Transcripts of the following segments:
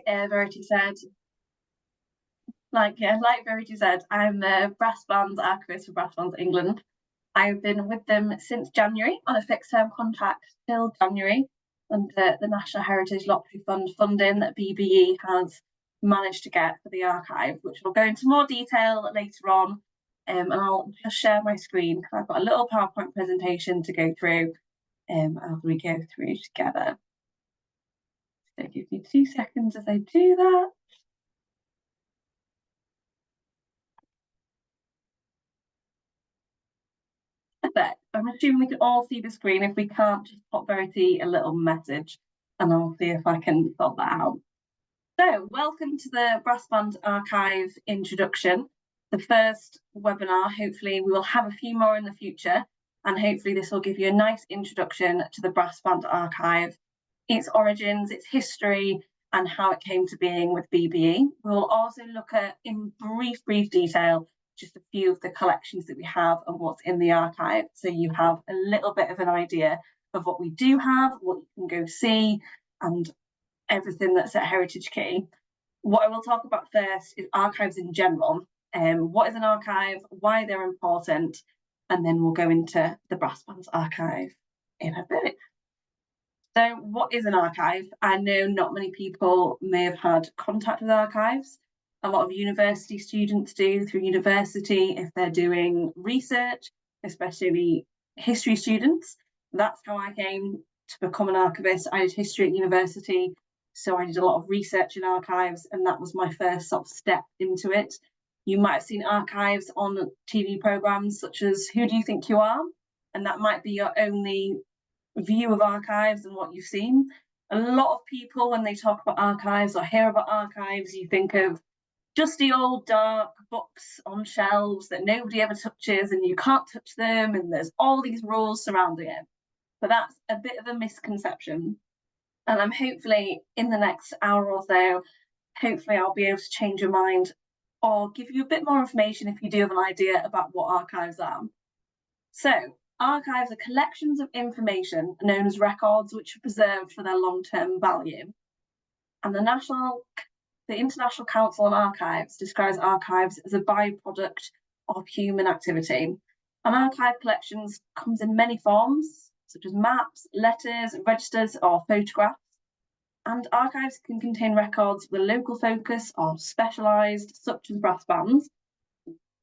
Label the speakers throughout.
Speaker 1: Verity said, Verity said, I'm a brass band archivist for Brass Bands England. I've been with them since January on a fixed term contract till January under the National Heritage Lottery Fund funding that BBE has managed to get for the archive, which we'll go into more detail later on. And I'll just share my screen because I've got a little PowerPoint presentation to go through as we go through together. So give me 2 seconds as I do that. Perfect. I'm assuming we can all see the screen. If we can't, just pop Verity a little message and I'll see if I can sort that out. So, welcome to the Brass Band Archive introduction, the first webinar. Hopefully we will have a few more in the future, and hopefully this will give you a nice introduction to the Brass Band Archive, its origins, its history, and how it came to being with BBE. We'll also look at, in brief detail, just a few of the collections that we have and what's in the archive, so you have a little bit of an idea of what we do have, what you can go see, and everything that's at Heritage Quay. What I will talk about first is archives in general. What is an archive, why they're important, and then we'll go into the Brass Bands Archive in a bit. So what is an archive? I know not many people may have had contact with archives. A lot of university students do through university if they're doing research, especially history students. That's how I came to become an archivist. I did history at university, so I did a lot of research in archives, and that was my first sort of step into it. You might have seen archives on TV programmes such as Who Do You Think You Are? And that might be your only view of archives and what you've seen. A lot of people, when they talk about archives or hear about archives, you think of dusty old dark books on shelves that nobody ever touches and you can't touch them, and there's all these rules surrounding it. But that's a bit of a misconception. And I'm hopefully in the next hour or so, hopefully I'll be able to change your mind or give you a bit more information if you do have an idea about what archives are. So archives are collections of information known as records, which are preserved for their long-term value. And the International Council on Archives describes archives as a byproduct of human activity. And archive collections comes in many forms, such as maps, letters, registers, or photographs. And archives can contain records with a local focus or specialised, such as brass bands,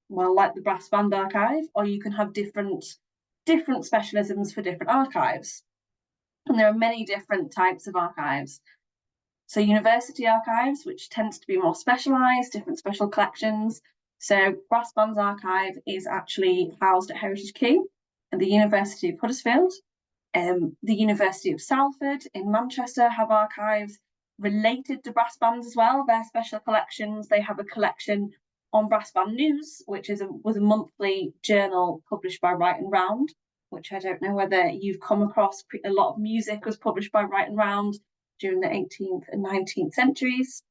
Speaker 1: well, like the Brass Band Archive, or you can have different specialisms for different archives. And there are many different types of archives. So university archives, which tends to be more specialised, different special collections. So Brass Bands Archive is actually housed at Heritage Quay and the University of Huddersfield. The University of Salford in Manchester have archives related to brass bands as well. Their special collections, they have a collection on Brass Band News, which was a monthly journal published by Right and Round, which I don't know whether you've come across. A lot of music was published by Right and Round during the 18th and 19th centuries.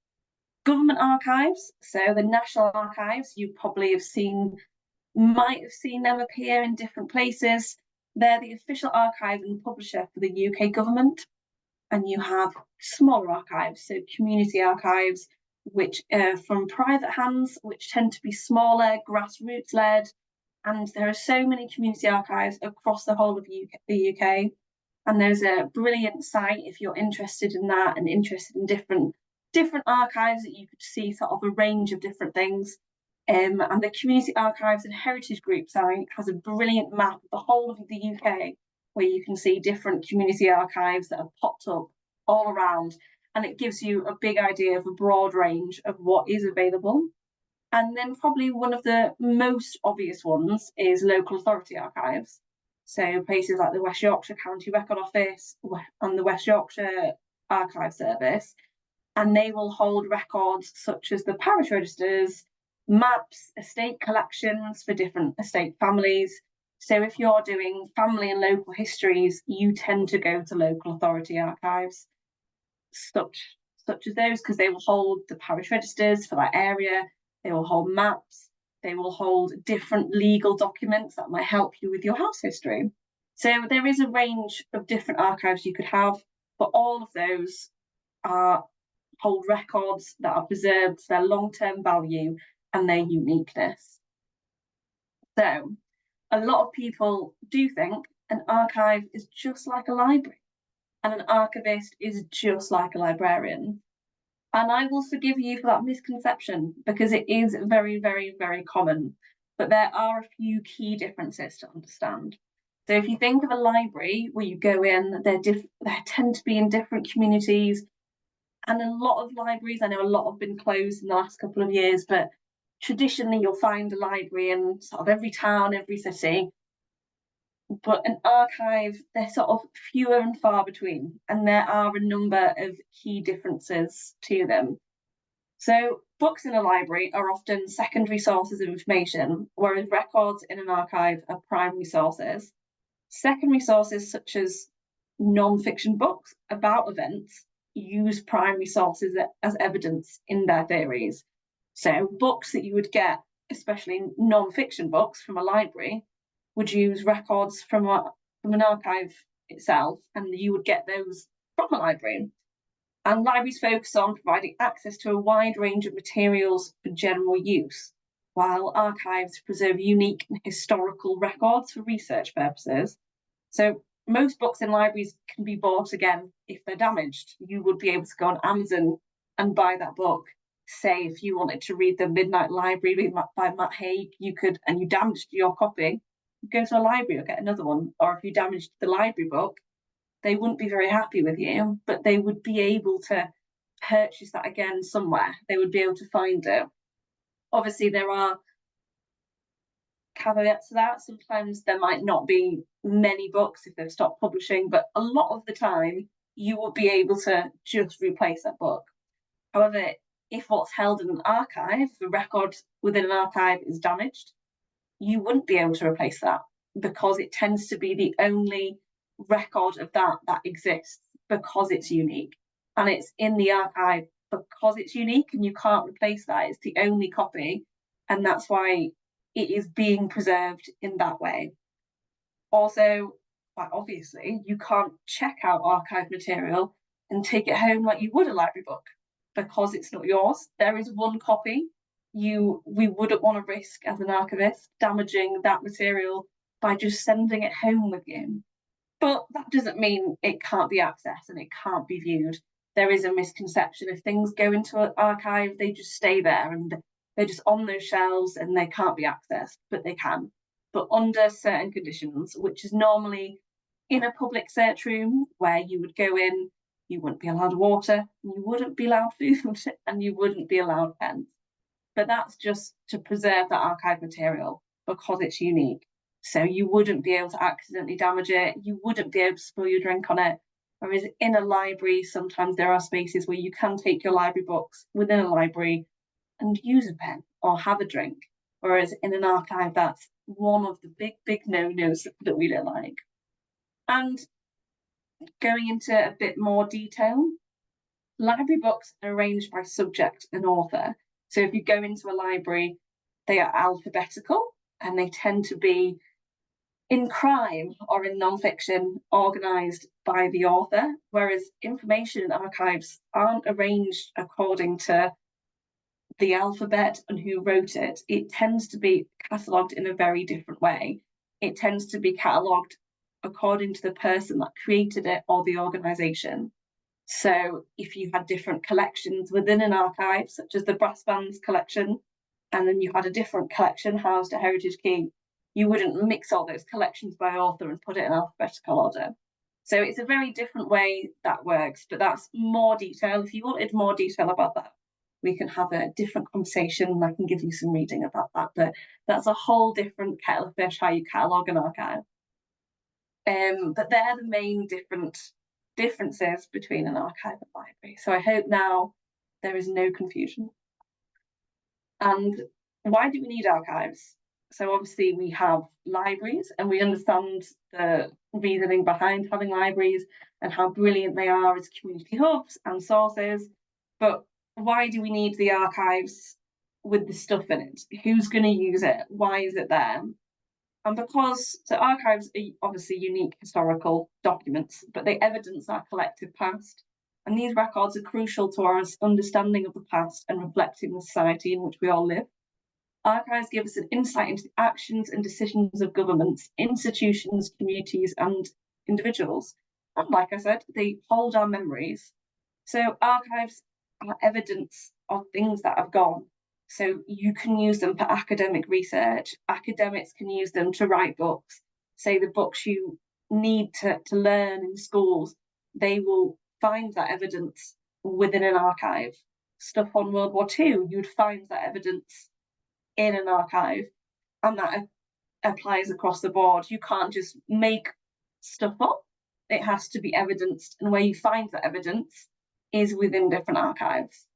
Speaker 1: Government archives, so the National Archives, you probably might have seen them appear in different places. They're the official archive and publisher for the UK government. And you have smaller archives, so community archives, which are from private hands, which tend to be smaller, grassroots led. And there are so many community archives across the whole of the UK. And there's a brilliant site if you're interested in that and interested in different archives that you could see sort of a range of different things. And the Community Archives and Heritage Group site has a brilliant map of the whole of the UK where you can see different community archives that have popped up all around, and it gives you a big idea of a broad range of what is available. And then probably one of the most obvious ones is local authority archives. So places like the West Yorkshire County Record Office and the West Yorkshire Archive Service, and they will hold records such as the parish registers, maps, estate collections for different estate families. So if you're doing family and local histories, you tend to go to local authority archives, such as those, because they will hold the parish registers for that area, they will hold maps, they will hold different legal documents that might help you with your house history. So there is a range of different archives you could have, but all of those are hold records that are preserved for their long-term value and their uniqueness. So a lot of people do think an archive is just like a library, and an archivist is just like a librarian. And I will forgive you for that misconception, because it is very, very, very common. But there are a few key differences to understand. So if you think of a library where you go in, they tend to be in different communities. And a lot of libraries, I know a lot have been closed in the last couple of years, but traditionally you'll find a library in sort of every town, every city. But an archive, they're sort of fewer and far between, and there are a number of key differences to them. So books in a library are often secondary sources of information, whereas records in an archive are primary sources. Secondary sources such as non-fiction books about events use primary sources as evidence in their theories. So books that you would get, especially non-fiction books from a library, would use records from an archive itself, and you would get those from a library. And libraries focus on providing access to a wide range of materials for general use, while archives preserve unique and historical records for research purposes. So most books in libraries can be bought again if they're damaged. You would be able to go on Amazon and buy that book. Say if you wanted to read The Midnight Library by Matt Haig, you could, and you damaged your copy, go to a library or get another one. Or if you damaged the library book, they wouldn't be very happy with you, but they would be able to purchase that again somewhere. They would be able to find it. Obviously, there are caveats to that. Sometimes there might not be many books if they've stopped publishing, but a lot of the time you will be able to just replace that book. However, if what's held in an archive, the record within an archive, is damaged, you wouldn't be able to replace that, because it tends to be the only record of that exists, because it's unique, and it's in the archive because it's unique and you can't replace that. It's the only copy, and that's why it is being preserved in that way. Also, quite obviously, you can't check out archive material and take it home like you would a library book, because it's not yours. There is one copy. We wouldn't want to risk, as an archivist, damaging that material by just sending it home with you. But that doesn't mean it can't be accessed and it can't be viewed. There is a misconception. If things go into an archive, they just stay there and they're just on those shelves and they can't be accessed, but they can. But under certain conditions, which is normally in a public search room where you would go in, you wouldn't be allowed water, you wouldn't be allowed food, and you wouldn't be allowed pens. But that's just to preserve that archive material because it's unique. So you wouldn't be able to accidentally damage it, you wouldn't be able to spill your drink on it. Whereas in a library, sometimes there are spaces where you can take your library books within a library and use a pen or have a drink. Whereas in an archive, that's one of the big, big no-nos that we don't like. And going into a bit more detail, library books are arranged by subject and author. So if you go into a library, they are alphabetical and they tend to be in crime or in non-fiction organised by the author, whereas information in archives aren't arranged according to the alphabet and who wrote it. It tends to be catalogued in a very different way. It tends to be catalogued according to the person that created it or the organisation. So if you had different collections within an archive, such as the brass bands collection, and then you had a different collection housed at Heritage Quay, you wouldn't mix all those collections by author and put it in alphabetical order. So it's a very different way that works, but that's more detail. If you wanted more detail about that, we can have a different conversation and I can give you some reading about that. But that's a whole different kettle of fish, how you catalogue an archive. But they're the main differences between an archive and library. So I hope now there is no confusion. And why do we need archives? So obviously we have libraries and we understand the reasoning behind having libraries and how brilliant they are as community hubs and sources. But why do we need the archives with the stuff in it? Who's going to use it? Why is it there? And because so archives are obviously unique historical documents, but they evidence our collective past. And these records are crucial to our understanding of the past and reflecting the society in which we all live. Archives give us an insight into the actions and decisions of governments, institutions, communities, and individuals. And like I said, they hold our memories. So archives are evidence of things that have gone. So you can use them for academic research. Academics can use them to write books. Say the books you need to learn in schools, they will find that evidence within an archive. Stuff on World War II, you'd find that evidence in an archive, and that applies across the board. You can't just make stuff up. It has to be evidenced, and where you find that evidence is within different archives.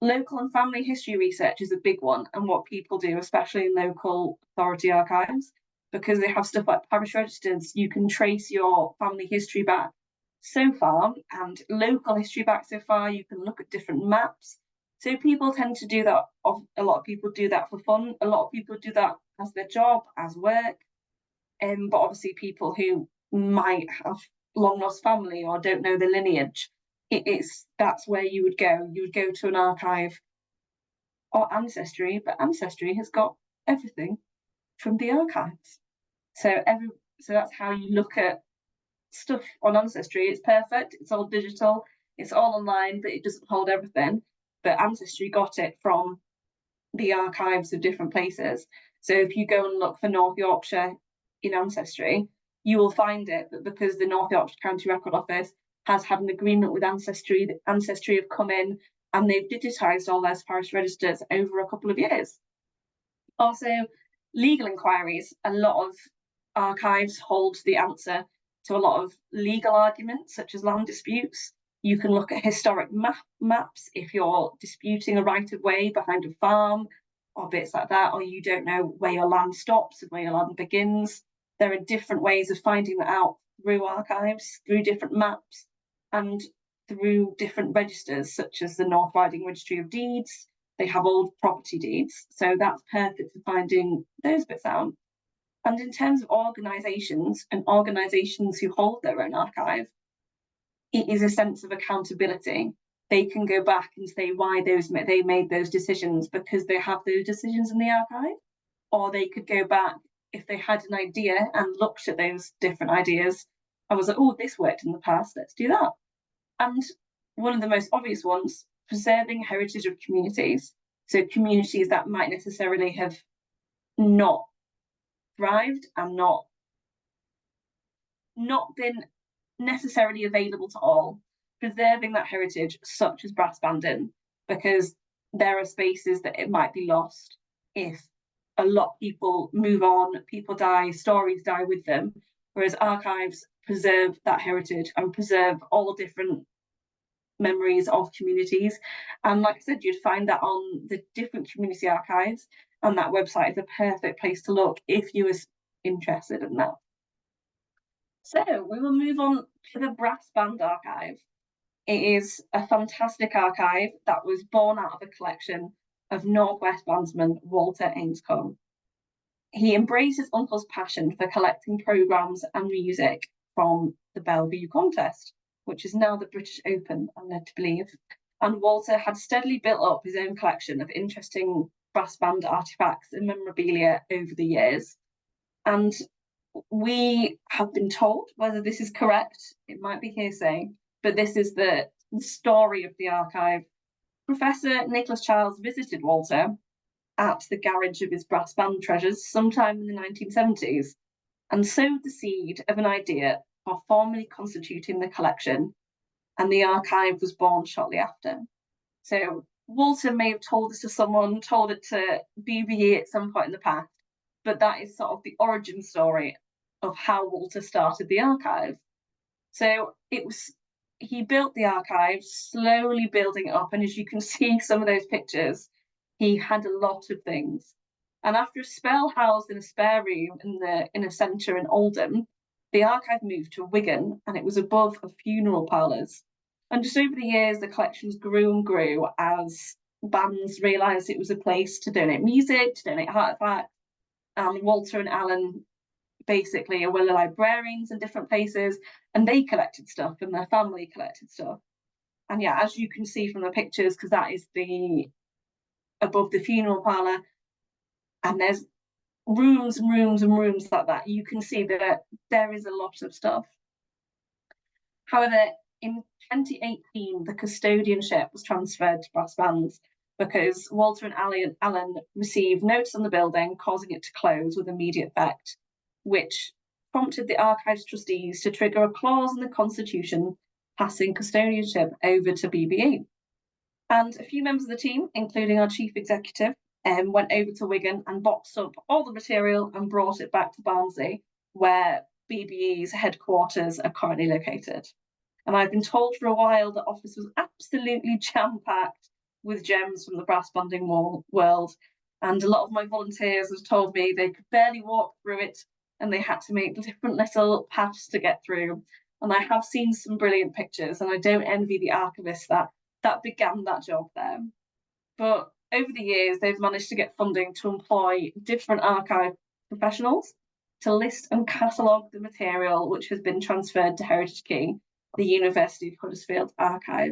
Speaker 1: Local and family history research is a big one, and what people do, especially in local authority archives, because they have stuff like parish registers, you can trace your family history back so far, and local history back so far. You can look at different maps. So people tend to do that. A lot of people do that for fun. A lot of people do that as their job, as work. But obviously people who might have long lost family or don't know the lineage, that's where you would go. You would go to an archive or Ancestry, but Ancestry has got everything from the archives. So that's how you look at stuff on Ancestry. It's perfect, it's all digital, it's all online, but it doesn't hold everything. But Ancestry got it from the archives of different places. So if you go and look for North Yorkshire in Ancestry, you will find it, but because the North Yorkshire County Record Office has had an agreement with Ancestry, that Ancestry have come in and they've digitised all their parish registers over a couple of years. Also, legal inquiries. A lot of archives hold the answer to a lot of legal arguments, such as land disputes. You can look at historic maps if you're disputing a right of way behind a farm or bits like that, or you don't know where your land stops and where your land begins. There are different ways of finding that out through archives, through different maps, and through different registers, such as the North Riding Registry of Deeds. They have old property deeds, so that's perfect for finding those bits out. And in terms of organisations and organisations who hold their own archive, it is a sense of accountability. They can go back and say why they made those decisions because they have those decisions in the archive, or they could go back if they had an idea and looked at those different ideas and was like, oh, this worked in the past, let's do that. And one of the most obvious ones, preserving heritage of communities. So communities that might necessarily have not thrived and not been necessarily available to all, preserving that heritage, such as brass banding, because there are spaces that it might be lost if a lot of people move on, people die, stories die with them, whereas archives preserve that heritage and preserve all different memories of communities. And like I said, you'd find that on the different community archives, and that website is a perfect place to look if you were interested in that. So we will move on to the Brass Band Archive. It is a fantastic archive that was born out of a collection of Northwest bandsman Walter Ainscombe. He embraced his uncle's passion for collecting programmes and music from the Bellevue contest, which is now the British Open, I'm led to believe. And Walter had steadily built up his own collection of interesting brass band artefacts and memorabilia over the years. And we have been told, whether this is correct, it might be hearsay, but this is the story of the archive. Professor Nicholas Childs visited Walter at the garage of his brass band treasures sometime in the 1970s and sowed the seed of an idea for formally constituting the collection, and the archive was born shortly after. So Walter may have told this to someone, told it to BBE at some point in the past, but that is sort of the origin story of how Walter started the archive. So he built the archive, slowly building it up, and as you can see some of those pictures, he had a lot of things. And after a spell housed in a spare room in a centre in Oldham, the archive moved to Wigan, and it was above a funeral parlours. And just over the years, the collections grew and grew as bands realised it was a place to donate music, to donate artefacts. And Walter and Alan basically were librarians in different places, and they collected stuff and their family collected stuff. And yeah, as you can see from the pictures, because that is above the funeral parlour, and there's rooms and rooms and rooms like that, you can see that there is a lot of stuff. However, in 2018, the custodianship was transferred to brass bands because Walter and Alan received notice on the building, causing it to close with immediate effect, which prompted the Archives trustees to trigger a clause in the Constitution passing custodianship over to BBE. And a few members of the team, including our chief executive, went over to Wigan and boxed up all the material and brought it back to Barnsley, where BBE's headquarters are currently located. And I've been told for a while the office was absolutely jam-packed with gems from the brass banding world. And a lot of my volunteers have told me they could barely walk through it and they had to make different little paths to get through. And I have seen some brilliant pictures, and I don't envy the archivists that began that job there. But over the years, they've managed to get funding to employ different archive professionals to list and catalogue the material which has been transferred to Heritage Quay, the University of Huddersfield archive.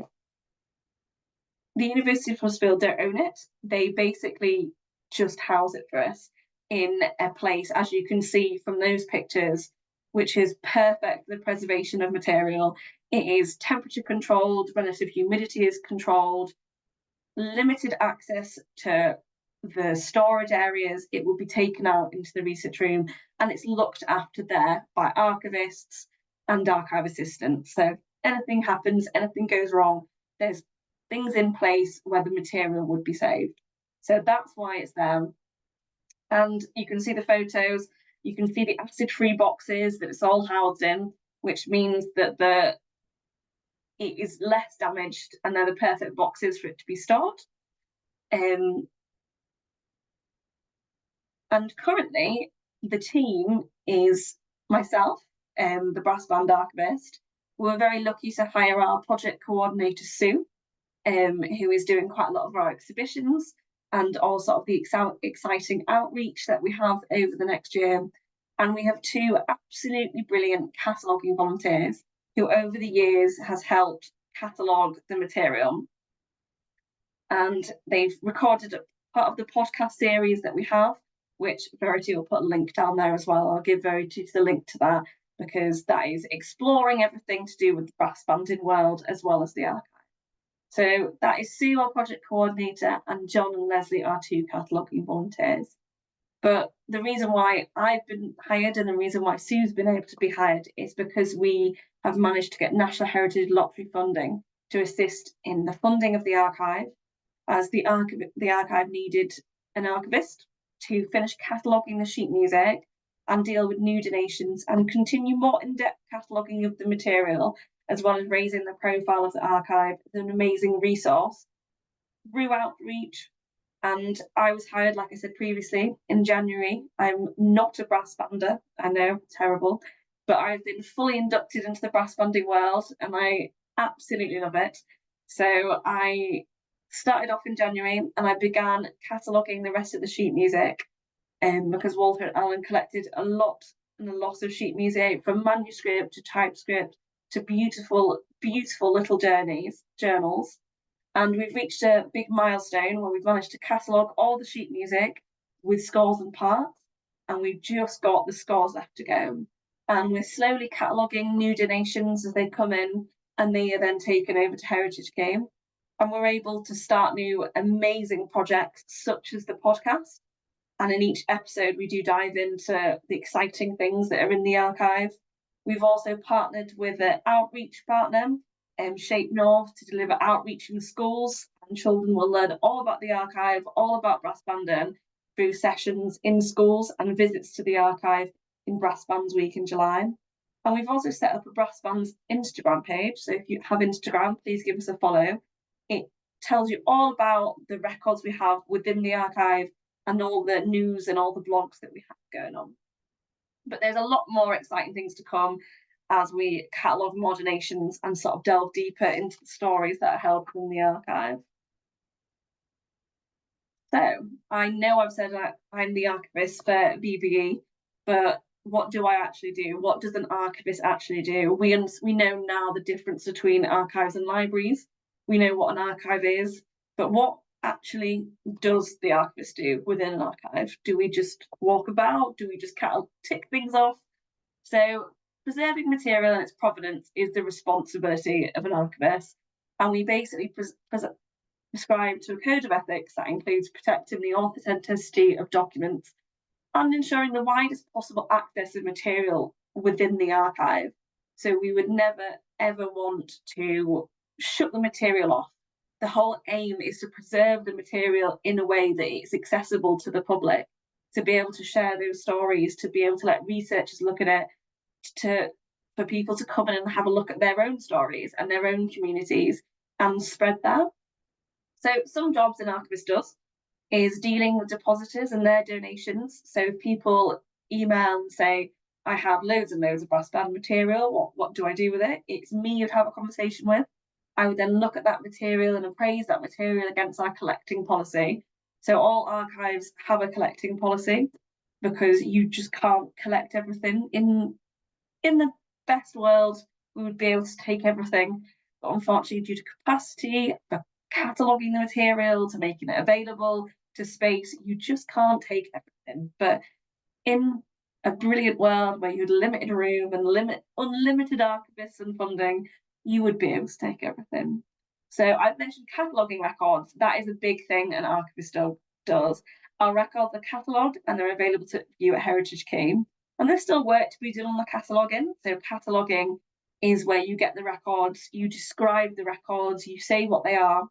Speaker 1: The University of Huddersfield don't own it. They basically just house it for us in a place, as you can see from those pictures, which is perfect for the preservation of material. It is temperature controlled, relative humidity is controlled, limited access to the storage areas. It will be taken out into the research room, and it's looked after there by archivists and archive assistants. So if anything happens, anything goes wrong, there's things in place where the material would be saved. So that's why it's there. And you can see the photos, you can see the acid-free boxes that it's all housed in, which means that it is less damaged and they're the perfect boxes for it to be stored. And currently, the team is myself, the brass band archivist. We're very lucky to hire our project coordinator, Sue, who is doing quite a lot of our exhibitions and all sort of the exciting outreach that we have over the next year. And we have two absolutely brilliant cataloguing volunteers who over the years has helped catalogue the material. And they've recorded part of the podcast series that we have, which Verity will put a link down there as well. I'll give Verity the link to that, because that is exploring everything to do with the brass banding world as well as the archive. So that is Sue, our project coordinator, and John and Leslie, our two cataloguing volunteers. But the reason why I've been hired and the reason why Sue's been able to be hired is because we have managed to get National Heritage Lottery funding to assist in the funding of the archive, as the archive needed an archivist to finish cataloguing the sheet music and deal with new donations and continue more in-depth cataloguing of the material, as well as raising the profile of the archive as an amazing resource through outreach. And I was hired, like I said previously, in January. I'm not a brass bander, I know, terrible, but I've been fully inducted into the brass banding world and I absolutely love it. So I started off in January and I began cataloguing the rest of the sheet music, because Walter and Alan collected a lot of sheet music, from manuscript to typescript to beautiful, beautiful little journals. And we've reached a big milestone where we've managed to catalogue all the sheet music with scores and parts, and we've just got the scores left to go. And we're slowly cataloguing new donations as they come in, and they are then taken over to Heritage Quay. And we're able to start new amazing projects such as the podcast. And in each episode, we do dive into the exciting things that are in the archive. We've also partnered with an outreach partner, Shape North, to deliver outreach in schools, and children will learn all about the archive, all about brass banding through sessions in schools and visits to the archive in Brass Bands Week in July. And we've also set up a Brass Bands Instagram page, so if you have Instagram, please give us a follow. It tells you all about the records we have within the archive and all the news and all the blogs that we have going on. But there's a lot more exciting things to come as we catalogue more donations and sort of delve deeper into the stories that are held within the archive. So I know I've said that I'm the archivist for BBE, but what do I actually do? What does an archivist actually do? We know now the difference between archives and libraries. we know what an archive is, but what actually does the archivist do within an archive? Do we just walk about? Do we just kind of tick things off? So preserving material and its provenance is the responsibility of an archivist, and we basically prescribe to a code of ethics that includes protecting the authenticity of documents and ensuring the widest possible access of material within the archive. So we would never ever want to shut the material off. The whole aim is to preserve the material in a way that it's accessible to the public, to be able to share those stories, to be able to let researchers look at it, for people to come in and have a look at their own stories and their own communities and spread that. So some jobs an archivist does is dealing with depositors and their donations. So if people email and say, I have loads and loads of brass band material, what do I do with it? It's me you'd have a conversation with. I would then look at that material and appraise that material against our collecting policy. So all archives have a collecting policy, because you just can't collect everything. In the best world, we would be able to take everything, but unfortunately, due to capacity, for cataloguing the material, to making it available, to space, you just can't take everything. But in a brilliant world where you had limited room and unlimited archivists and funding, you would be able to take everything. So I've mentioned cataloguing records. That is a big thing an archivist does. Our records are catalogued and they're available to view at Heritage Quay. And there's still work to be done on the cataloguing. So cataloguing is where you get the records, you describe the records, you say what they are,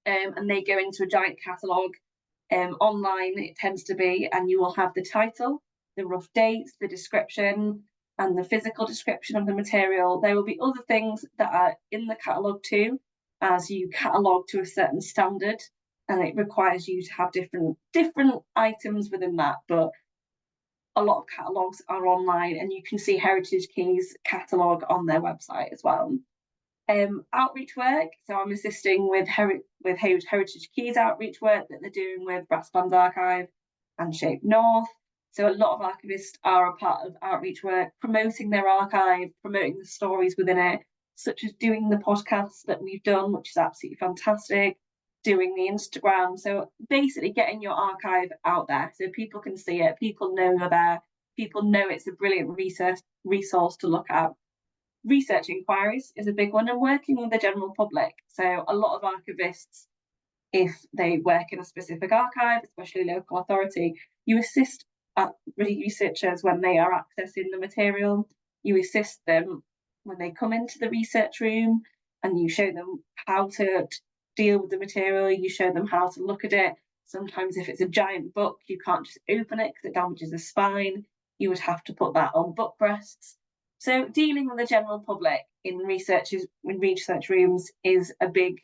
Speaker 1: and they go into a giant catalogue. Online it tends to be, and you will have the title, the rough dates, the description, and the physical description of the material. There will be other things that are in the catalogue too, as you catalogue to a certain standard, and it requires you to have different items within that. But a lot of catalogues are online, and you can see Heritage Quay's catalogue on their website as well. Outreach work, so I'm assisting with Heritage Quay's outreach work that they're doing with Brass Band Archive and Shape North. So a lot of archivists are a part of outreach work, promoting their archive, promoting the stories within it, such as doing the podcasts that we've done, which is absolutely fantastic, doing the Instagram. So basically getting your archive out there so people can see it, people know you're there, people know it's a brilliant resource to look at. Research inquiries is a big one, and working with the general public. So a lot of archivists, if they work in a specific archive, especially local authority, you assist researchers when they are accessing the material. You assist them when they come into the research room, and you show them how to deal with the material, you show them how to look at it. Sometimes if it's a giant book, you can't just open it because it damages the spine. You would have to put that on book rests. So dealing with the general public in research rooms is a big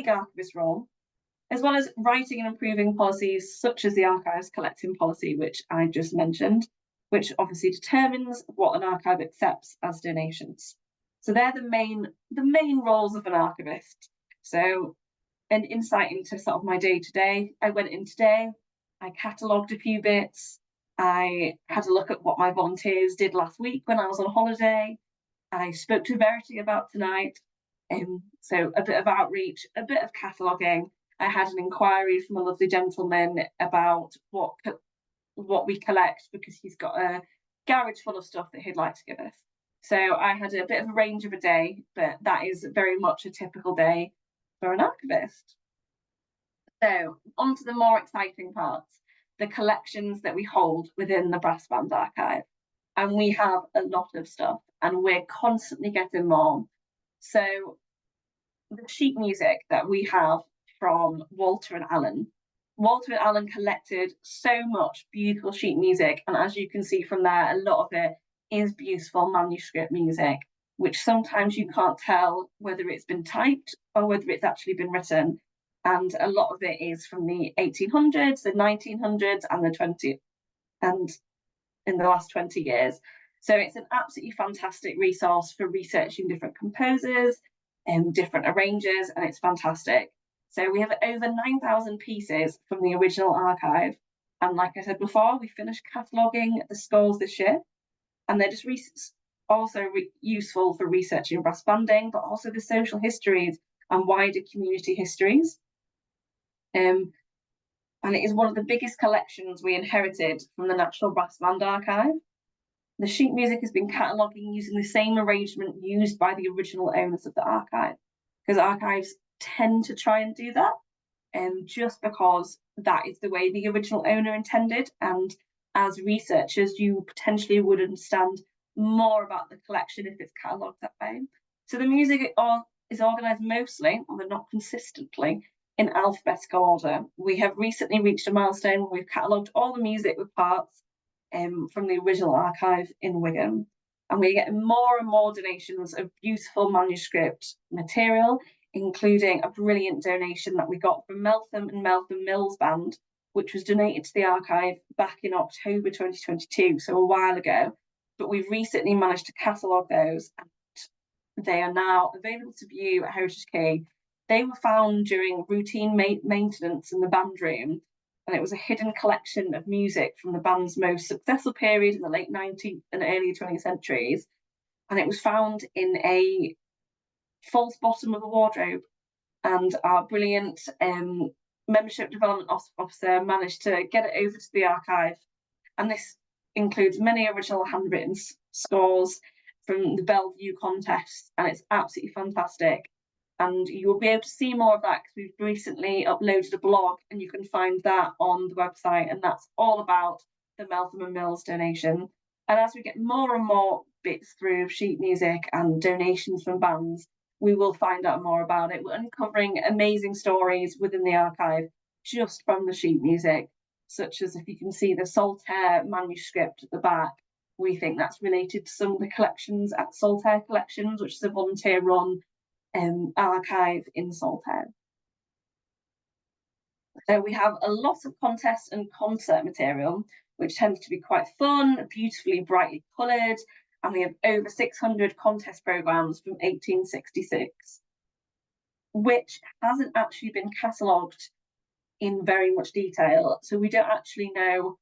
Speaker 1: archivist role, as well as writing and improving policies such as the archives collecting policy, which I just mentioned, which obviously determines what an archive accepts as donations. So they're the main roles of an archivist. So an insight into sort of my day-to-day. I went in today, I catalogued a few bits, I had a look at what my volunteers did last week when I was on holiday. I spoke to Verity about tonight. So a bit of outreach, a bit of cataloguing. I had an inquiry from a lovely gentleman about what we collect, because he's got a garage full of stuff that he'd like to give us. So I had a bit of a range of a day, but that is very much a typical day for an archivist. So on to the more exciting parts, the collections that we hold within the Brass Band Archive. And we have a lot of stuff, and we're constantly getting more. So the sheet music that we have from Walter and Alan collected so much beautiful sheet music, and as you can see from there, a lot of it is beautiful manuscript music, which sometimes you can't tell whether it's been typed or whether it's actually been written. And a lot of it is from the 1800s, the 1900s, and the 20th, and in the last 20 years. So it's an absolutely fantastic resource for researching different composers and different arrangers, and it's fantastic. So we have over 9,000 pieces from the original archive. And like I said before, we finished cataloguing the scores this year, and they're just also useful for researching brass banding, but also the social histories and wider community histories. And it is one of the biggest collections we inherited from the National Brass Band Archive. The sheet music has been cataloguing using the same arrangement used by the original owners of the archive, because archives tend to try and do that, just because that is the way the original owner intended. And as researchers, you potentially would understand more about the collection if it's catalogued that way. So the music is organised mostly, although not consistently, in alphabetical order. We have recently reached a milestone where we've catalogued all the music with parts from the original archive in Wigan. And we're getting more and more donations of beautiful manuscript material, including a brilliant donation that we got from Meltham and Meltham Mills Band, which was donated to the archive back in October 2022, so a while ago. But we've recently managed to catalogue those, and they are now available to view at Heritage Quay. They were found during routine maintenance in the band room, and it was a hidden collection of music from the band's most successful period in the late 19th and early 20th centuries. And it was found in a false bottom of a wardrobe, and our brilliant membership development officer managed to get it over to the archive. And this includes many original handwritten scores from the Bellevue contest, and it's absolutely fantastic. And you will be able to see more of that because we've recently uploaded a blog, and you can find that on the website, and that's all about the Meltham and Mills donation. And as we get more and more bits through sheet music and donations from bands, we will find out more about it. We're uncovering amazing stories within the archive just from the sheet music, such as, if you can see the Saltaire manuscript at the back, we think that's related to some of the collections at Saltaire Collections, which is a volunteer-run archive in Saltaire. So we have a lot of contest and concert material, which tends to be quite fun, beautifully brightly coloured, and we have over 600 contest programmes from 1866, which hasn't actually been catalogued in very much detail. So we don't actually know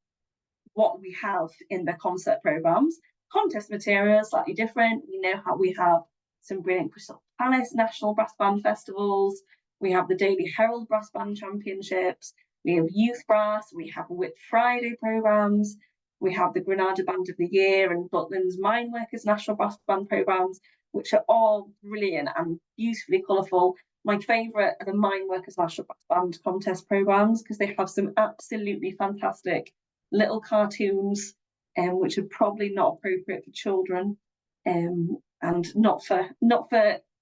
Speaker 1: what we have in the concert programmes. Contest material is slightly different. We know how we have some brilliant Crystal Palace National Brass Band Festivals. We have the Daily Herald Brass Band Championships. We have Youth Brass. We have Whit Friday programmes. We have the Granada Band of the Year and Butlin's Mineworkers National Brass Band programmes, which are all brilliant and beautifully colourful. My favourite are the Mineworkers National Brass Band contest programmes, because they have some absolutely fantastic little cartoons, which are probably not appropriate for children, and not for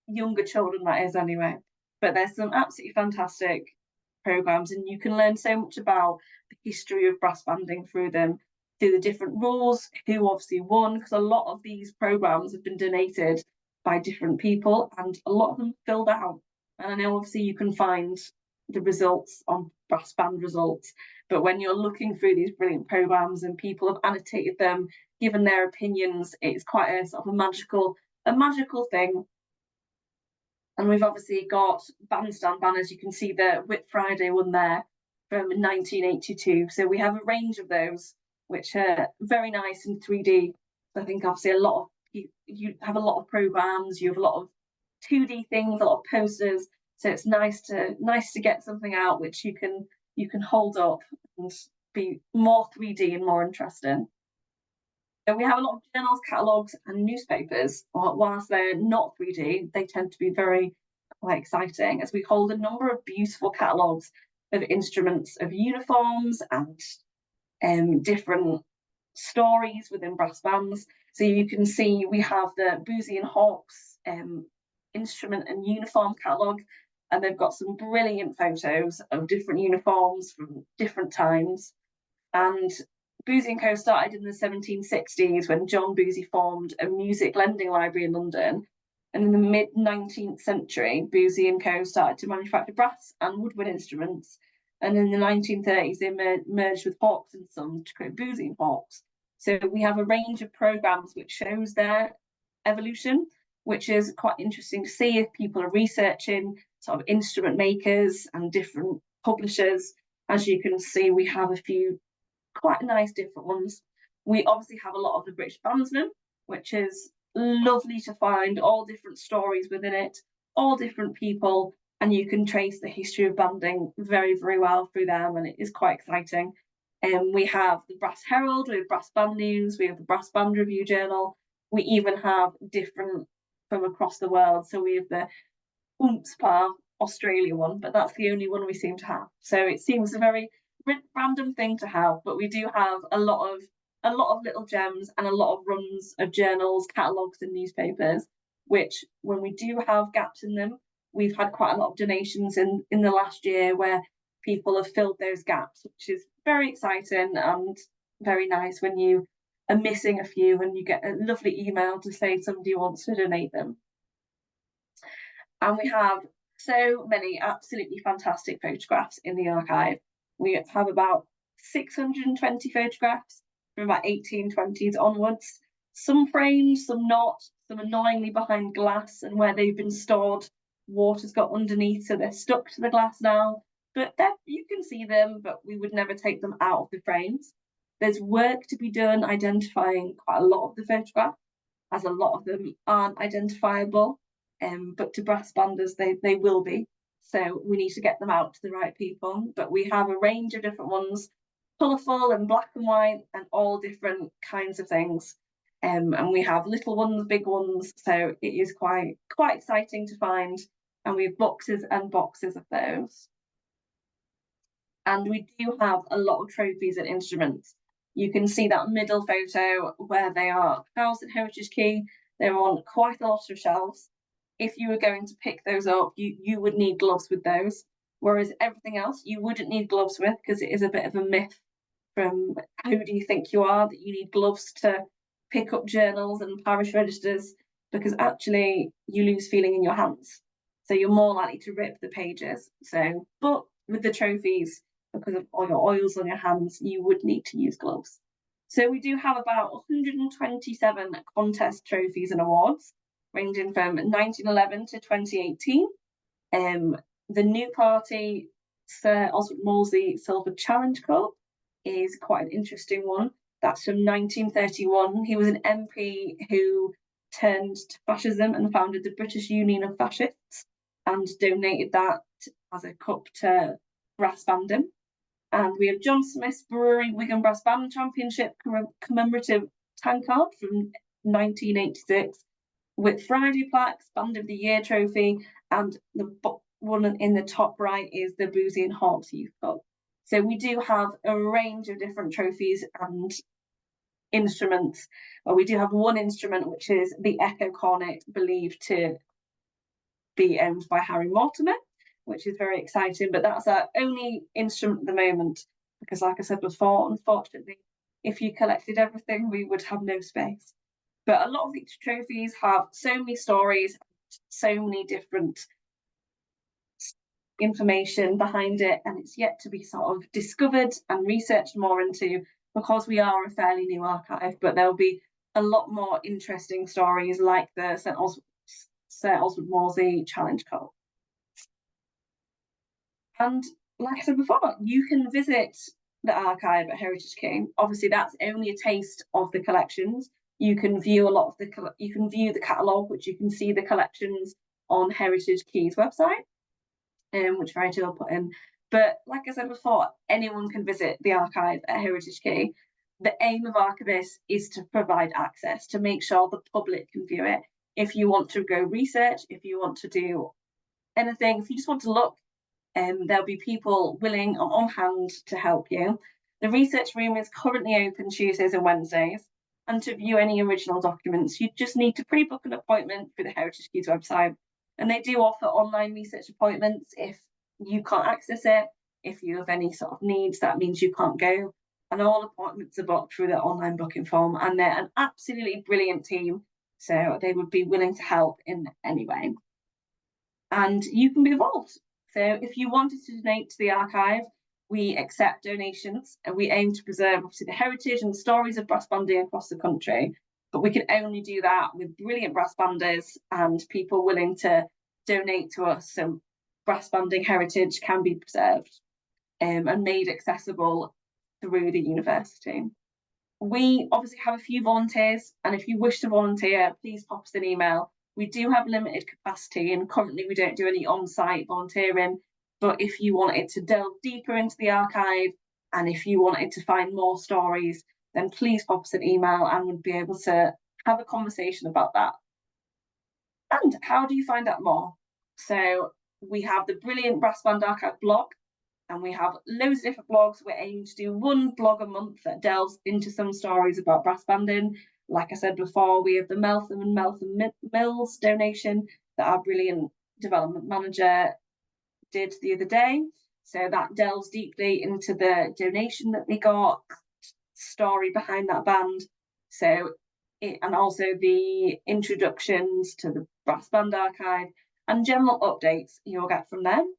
Speaker 1: younger children, that is, anyway. But there's some absolutely fantastic programmes, and you can learn so much about the history of brass banding through them, through the different rules, who obviously won, because a lot of these programmes have been donated by different people, and a lot of them filled out. And I know obviously you can find the results on brass band results, but when you're looking through these brilliant programmes and people have annotated them, given their opinions, it's quite a sort of a magical thing. And we've obviously got bandstand banners. You can see the Whit Friday one there from 1982. So we have a range of those, which are very nice in 3D. I think obviously you have a lot of programmes, you have a lot of 2D things, a lot of posters. So it's nice to get something out which you can hold up and be more 3D and more interesting. So we have a lot of journals, catalogues, and newspapers. Whilst they're not 3D, they tend to be quite exciting, as we hold a number of beautiful catalogues of instruments, of uniforms, and different stories within brass bands. So you can see we have the Boosey and Hawkes instrument and uniform catalogue, and they've got some brilliant photos of different uniforms from different times. And Boosey & Co started in the 1760s when John Boosey formed a music lending library in London. And in the mid-19th century, Boosey & Co started to manufacture brass and woodwind instruments. And in the 1930s, they merged with Hawkes and Sons to create Boosey & Hawkes. So we have a range of programmes which shows their evolution, which is quite interesting to see if people are researching sort of instrument makers and different publishers. As you can see, we have a few quite nice different ones. We obviously have a lot of the British Bandsmen, which is lovely to find all different stories within it, all different people, and you can trace the history of banding very, very well through them, and it is quite exciting. We have the Brass Herald, we have Brass Band News, we have the Brass Band Review Journal. We even have different from across the world. So we have the Oomspa Australia one, but that's the only one we seem to have. So it seems a very random thing to have, but we do have a lot of little gems and a lot of runs of journals, catalogues, and newspapers, which when we do have gaps in them, we've had quite a lot of donations in the last year where people have filled those gaps, which is very exciting and very nice when you are missing a few and you get a lovely email to say somebody wants to donate them. And we have so many absolutely fantastic photographs in the archive. We have about 620 photographs from about 1820s onwards. Some framed, some not, some annoyingly behind glass, and where they've been stored, water's got underneath, so they're stuck to the glass now. But you can see them, but we would never take them out of the frames. There's work to be done identifying quite a lot of the photographs, as a lot of them aren't identifiable. But to brass banders, they will be. So we need to get them out to the right people. But we have a range of different ones, colourful and black and white, and all different kinds of things. And we have little ones, big ones. So it is quite exciting to find. And we have boxes and boxes of those. And we do have a lot of trophies and instruments. You can see that middle photo where they are housed at Heritage Quay. They're on quite a lot of shelves. If you were going to pick those up, you would need gloves with those, whereas everything else you wouldn't need gloves with, because it is a bit of a myth from who do you think you are that you need gloves to pick up journals and parish registers, because actually you lose feeling in your hands. So you're more likely to rip the pages. So, but with the trophies, because of all your oils on your hands, you would need to use gloves. So we do have about 127 contest trophies and awards, ranging from 1911 to 2018. The new party, Sir Oswald Mosley Silver Challenge Cup, is quite an interesting one. That's from 1931. He was an MP who turned to fascism and founded the British Union of Fascists and donated that as a cup to brass banding. And we have John Smith's Brewery Wigan Brass Band Championship commemorative tankard from 1986, with Friday plaques, Band of the Year trophy, and the one in the top right is the Boozy and Hawks Youth Cup. So we do have a range of different trophies and instruments. Well, we do have one instrument, which is the Echo Cornet, believed to be owned by Harry Mortimer, which is very exciting, but that's our only instrument at the moment, because like I said before, unfortunately, if you collected everything, we would have no space. But a lot of these trophies have so many stories, so many different information behind it, and it's yet to be sort of discovered and researched more into, because we are a fairly new archive. But there'll be a lot more interesting stories like the Sir Oswald Mosley Challenge Cup. And like I said before, you can visit the archive at Heritage Quay. Obviously, that's only a taste of the collections. You can view you can view the catalogue, which you can see the collections on Heritage Quay's website, which Verity will put in. But like I said before, anyone can visit the archive at Heritage Quay. The aim of Archivist is to provide access, to make sure the public can view it. If you want to go research, if you want to do anything, if you just want to look, there'll be people willing and on hand to help you. The research room is currently open Tuesdays and Wednesdays, and to view any original documents, you just need to pre-book an appointment through the Heritage Quay's website. And they do offer online research appointments if you can't access it. If you have any sort of needs, that means you can't go. And all appointments are booked through the online booking form, and they're an absolutely brilliant team. So they would be willing to help in any way. And you can be involved. So if you wanted to donate to the archive, we accept donations, and we aim to preserve obviously the heritage and the stories of brass banding across the country. But we can only do that with brilliant brass banders and people willing to donate to us, so brass banding heritage can be preserved and made accessible through the university. We obviously have a few volunteers, and if you wish to volunteer, please pop us an email. We do have limited capacity, and currently we don't do any on-site volunteering. But if you wanted to delve deeper into the archive, and if you wanted to find more stories, then please pop us an email and we'd be able to have a conversation about that. And how do you find out more? So we have the brilliant Brass Band Archive blog, and we have loads of different blogs. We're aiming to do one blog a month that delves into some stories about brass banding. Like I said before, we have the Meltham and Meltham Mills donation that our brilliant development manager did the other day. So that delves deeply into the donation that we got, story behind that band. And also the introductions to the Brass Band Archive and general updates you'll get from them,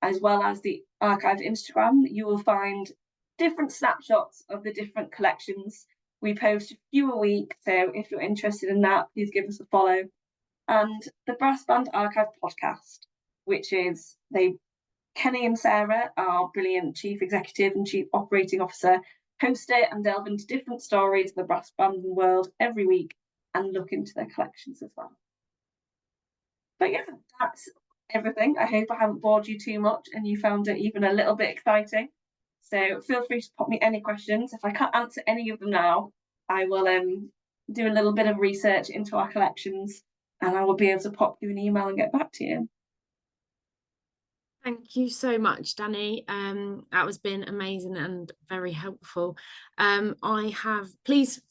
Speaker 1: as well as the archive Instagram. You will find different snapshots of the different collections. We post a few a week, so if you're interested in that, please give us a follow. And the Brass Band Archive podcast, which is Kenny and Sarah, our brilliant Chief Executive and Chief Operating Officer, host it and delve into different stories of the brass banding world every week and look into their collections as well. But yeah, that's everything. I hope I haven't bored you too much and you found it even a little bit exciting. So feel free to pop me any questions. If I can't answer any of them now, I will do a little bit of research into our collections and I will be able to pop you an email and get back to you.
Speaker 2: Thank you so much, Danni. That has been amazing and very helpful. Please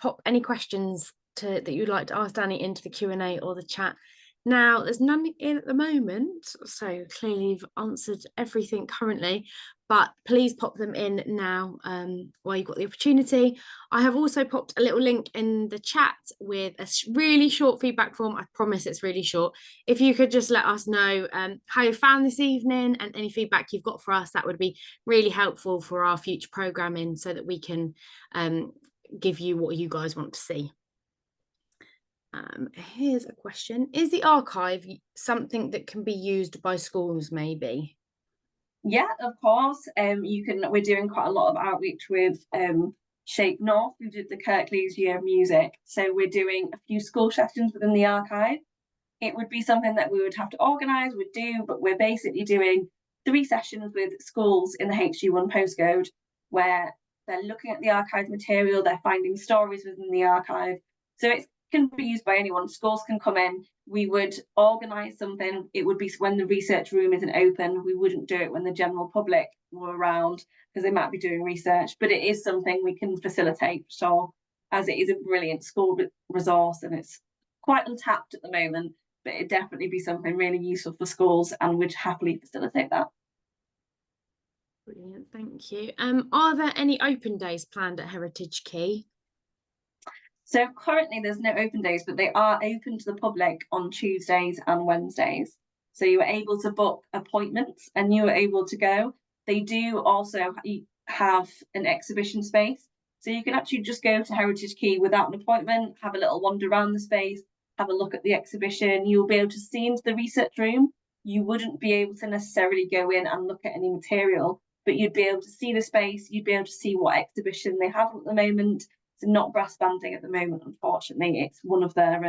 Speaker 2: pop any questions that you'd like to ask Danni into the Q&A or the chat. Now, there's none in at the moment, so clearly you've answered everything currently, but please pop them in now while you've got the opportunity. I have also popped a little link in the chat with a really short feedback form. I promise it's really short. If you could just let us know how you found this evening and any feedback you've got for us, that would be really helpful for our future programming so that we can give you what you guys want to see. Here's a question. Is the archive something that can be used by schools maybe?
Speaker 1: Yeah, of course. We're doing quite a lot of outreach with Shape North, who did the Kirklees Year of Music. So we're doing a few school sessions within the archive. It would be something that we would have to organise, we'd do, but we're basically doing 3 sessions with schools in the HG1 postcode where they're looking at the archive material, they're finding stories within the archive. So it can be used by anyone. Schools can come in. We would organise something. It would be when the research room isn't open. We wouldn't do it when the general public were around because they might be doing research, but it is something we can facilitate. So as it is a brilliant school resource and it's quite untapped at the moment, but it'd definitely be something really useful for schools and we'd happily facilitate that.
Speaker 2: Brilliant, thank you. Are there any open days planned at Heritage Quay?
Speaker 1: So currently there's no open days, but they are open to the public on Tuesdays and Wednesdays. So you were able to book appointments and you were able to go. They do also have an exhibition space. So you can actually just go to Heritage Quay without an appointment, have a little wander around the space, have a look at the exhibition. You'll be able to see into the research room. You wouldn't be able to necessarily go in and look at any material, but you'd be able to see the space. You'd be able to see what exhibition they have at the moment. It's not brass banding at the moment, unfortunately. It's one of their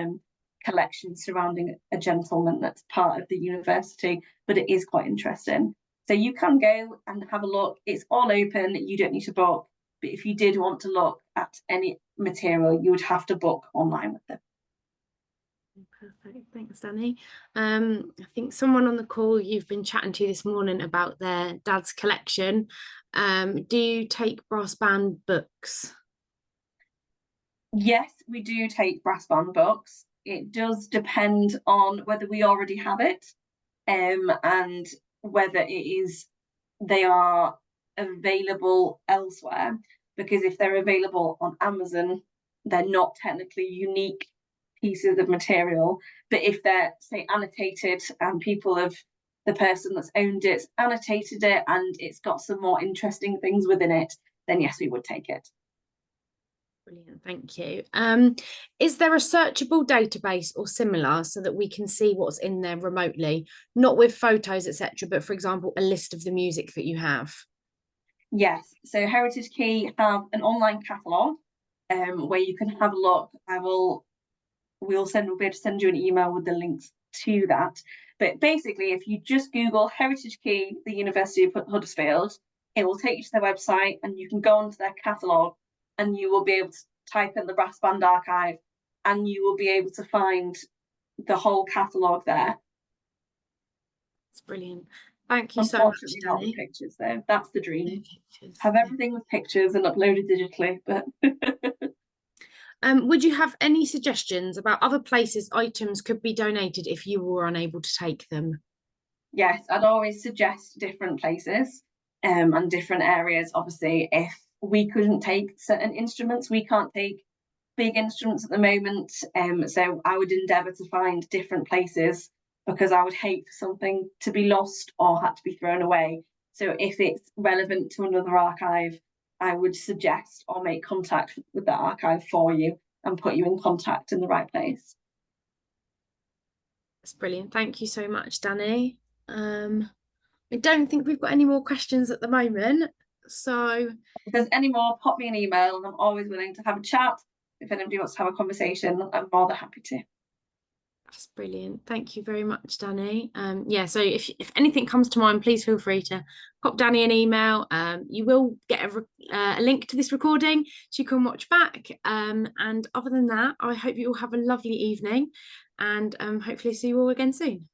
Speaker 1: collections surrounding a gentleman that's part of the university, but it is quite interesting. So you can go and have a look. It's all open. You don't need to book. But if you did want to look at any material, you would have to book online with them.
Speaker 2: Perfect, thanks, Danni. I think someone on the call you've been chatting to this morning about their dad's collection. Do you take brass band books?
Speaker 1: Yes, we do take brass band books. It does depend on whether we already have it, and whether they are available elsewhere. Because if they're available on Amazon, they're not technically unique pieces of material. But if they're, say, annotated and the person that's owned it annotated it and it's got some more interesting things within it, then yes, we would take it.
Speaker 2: Brilliant, thank you. Is there a searchable database or similar so that we can see what's in there remotely, not with photos, etc., but for example, a list of the music that you have?
Speaker 1: Yes, so Heritage Quay have an online catalogue where you can have a look. I will we'll be able to send you an email with the links to that. But basically, if you just Google Heritage Quay, the University of Huddersfield, it will take you to their website, and you can go onto their catalogue, and you will be able to type in the Brass Band Archive, and you will be able to find the whole catalogue there.
Speaker 2: It's brilliant. Thank you so much,
Speaker 1: Unfortunately, not with
Speaker 2: Danni.
Speaker 1: pictures, though. That's the dream.
Speaker 2: Pictures,
Speaker 1: Have
Speaker 2: yeah.
Speaker 1: everything with pictures and uploaded digitally, but
Speaker 2: Would you have any suggestions about other places items could be donated if you were unable to take them?
Speaker 1: yes, I'd always suggest different places and different areas. Obviously, if we couldn't take certain instruments, we can't take big instruments at the moment. So I would endeavour to find different places, because I would hate for something to be lost or had to be thrown away. So if it's relevant to another archive, I would suggest or make contact with the archive for you and put you in contact in the right place.
Speaker 2: That's brilliant. Thank you so much, Danni. I don't think we've got any more questions at the moment. So
Speaker 1: If there's any more, pop me an email, and I'm always willing to have a chat. If anybody wants to have a conversation, I'm more than happy to.
Speaker 2: that's brilliant. Thank you very much, Danni. Yeah, so if anything comes to mind, please feel free to pop Danni an email. You will get a link to this recording so you can watch back. And other than that, I hope you all have a lovely evening, and hopefully see you all again soon.